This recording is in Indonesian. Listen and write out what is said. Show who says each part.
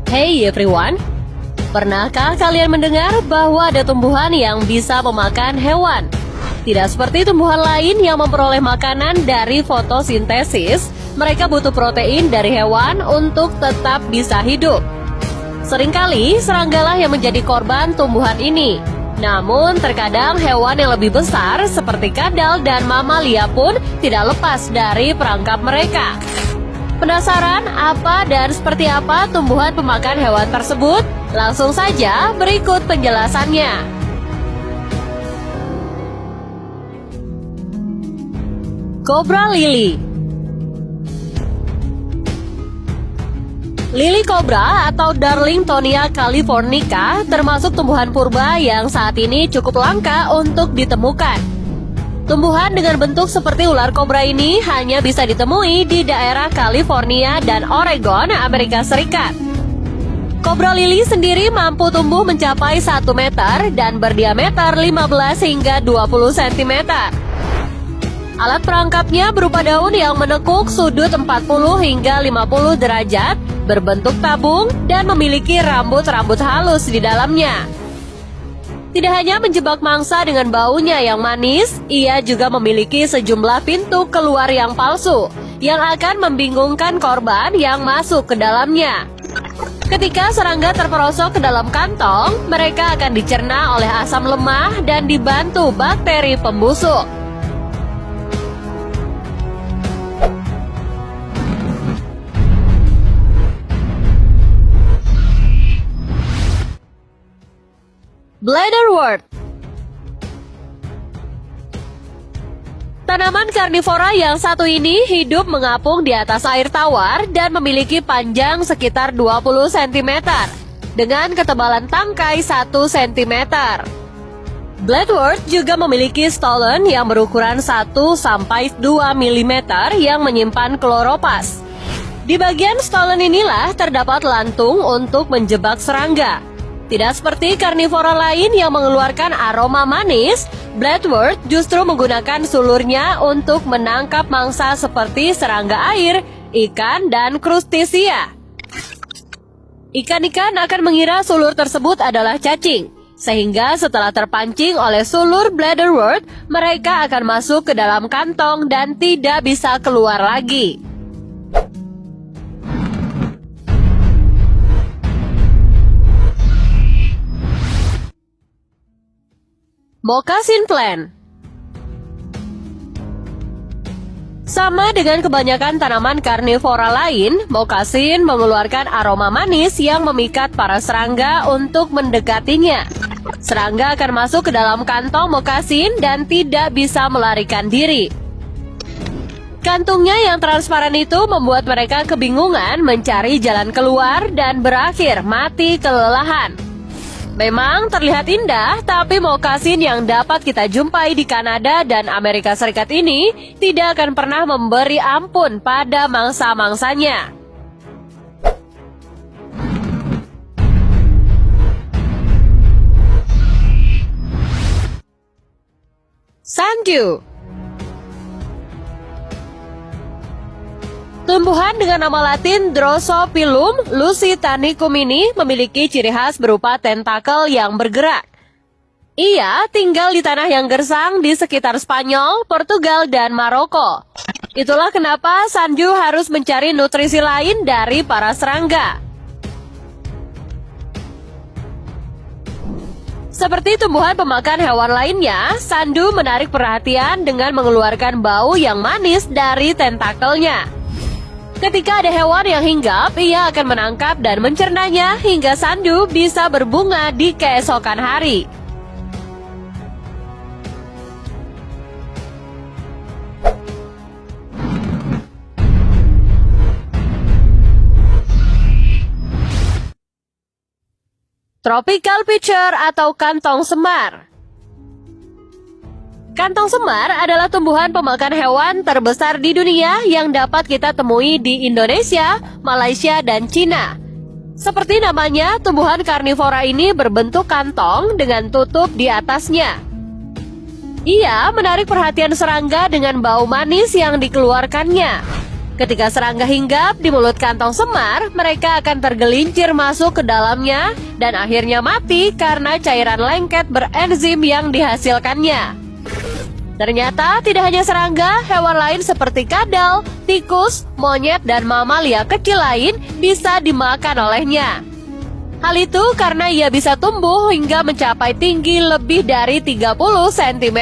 Speaker 1: Hey everyone, pernahkah kalian mendengar bahwa ada tumbuhan yang bisa memakan hewan? Tidak seperti tumbuhan lain yang memperoleh makanan dari fotosintesis, mereka butuh protein dari hewan untuk tetap bisa hidup. Seringkali seranggalah yang menjadi korban tumbuhan ini. Namun terkadang hewan yang lebih besar seperti kadal dan mamalia pun tidak lepas dari perangkap mereka. Penasaran apa dan seperti apa tumbuhan pemakan hewan tersebut? Langsung saja berikut penjelasannya. Cobra lily. Lili kobra atau Darlingtonia californica termasuk tumbuhan purba yang saat ini cukup langka untuk ditemukan. Tumbuhan dengan bentuk seperti ular kobra ini hanya bisa ditemui di daerah California dan Oregon, Amerika Serikat. Cobra lily sendiri mampu tumbuh mencapai 1 meter dan berdiameter 15 hingga 20 cm. Alat perangkapnya berupa daun yang menekuk sudut 40 hingga 50 derajat, berbentuk tabung, dan memiliki rambut-rambut halus di dalamnya. Tidak hanya menjebak mangsa dengan baunya yang manis, ia juga memiliki sejumlah pintu keluar yang palsu, yang akan membingungkan korban yang masuk ke dalamnya. Ketika serangga terperosok ke dalam kantong, mereka akan dicerna oleh asam lemah dan dibantu bakteri pembusuk. Bladderwort. Tanaman karnivora yang satu ini hidup mengapung di atas air tawar dan memiliki panjang sekitar 20 cm dengan ketebalan tangkai 1 cm. Bladderwort juga memiliki stolon yang berukuran 1-2 mm yang menyimpan kloropas. Di bagian stolon inilah terdapat lantung untuk menjebak serangga. Tidak seperti karnivora lain yang mengeluarkan aroma manis, Bladderwort justru menggunakan sulurnya untuk menangkap mangsa seperti serangga air, ikan, dan krustisia. Ikan-ikan akan mengira sulur tersebut adalah cacing, sehingga setelah terpancing oleh sulur Bladderwort, mereka akan masuk ke dalam kantong dan tidak bisa keluar lagi. Moccasin plant. Sama dengan kebanyakan tanaman karnivora lain, moccasin mengeluarkan aroma manis yang memikat para serangga untuk mendekatinya. Serangga akan masuk ke dalam kantong moccasin dan tidak bisa melarikan diri. Kantungnya yang transparan itu membuat mereka kebingungan mencari jalan keluar dan berakhir mati kelelahan. Memang terlihat indah, tapi moccasin yang dapat kita jumpai di Kanada dan Amerika Serikat ini tidak akan pernah memberi ampun pada mangsa-mangsanya. Sundew. Tumbuhan dengan nama latin Drosophilum lusitanicum ini memiliki ciri khas berupa tentakel yang bergerak. Ia tinggal di tanah yang gersang di sekitar Spanyol, Portugal, dan Maroko. Itulah kenapa sundew harus mencari nutrisi lain dari para serangga. Seperti tumbuhan pemakan hewan lainnya, sundew menarik perhatian dengan mengeluarkan bau yang manis dari tentakelnya. Ketika ada hewan yang hinggap, ia akan menangkap dan mencernanya hingga sundew bisa berbunga di keesokan hari. Tropical pitcher atau kantong semar. Kantong semar adalah tumbuhan pemakan hewan terbesar di dunia yang dapat kita temui di Indonesia, Malaysia, dan Cina. Seperti namanya, tumbuhan karnivora ini berbentuk kantong dengan tutup di atasnya. Ia menarik perhatian serangga dengan bau manis yang dikeluarkannya. Ketika serangga hinggap di mulut kantong semar, mereka akan tergelincir masuk ke dalamnya dan akhirnya mati karena cairan lengket berenzim yang dihasilkannya. Ternyata tidak hanya serangga, hewan lain seperti kadal, tikus, monyet, dan mamalia kecil lain bisa dimakan olehnya. Hal itu karena ia bisa tumbuh hingga mencapai tinggi lebih dari 30 cm.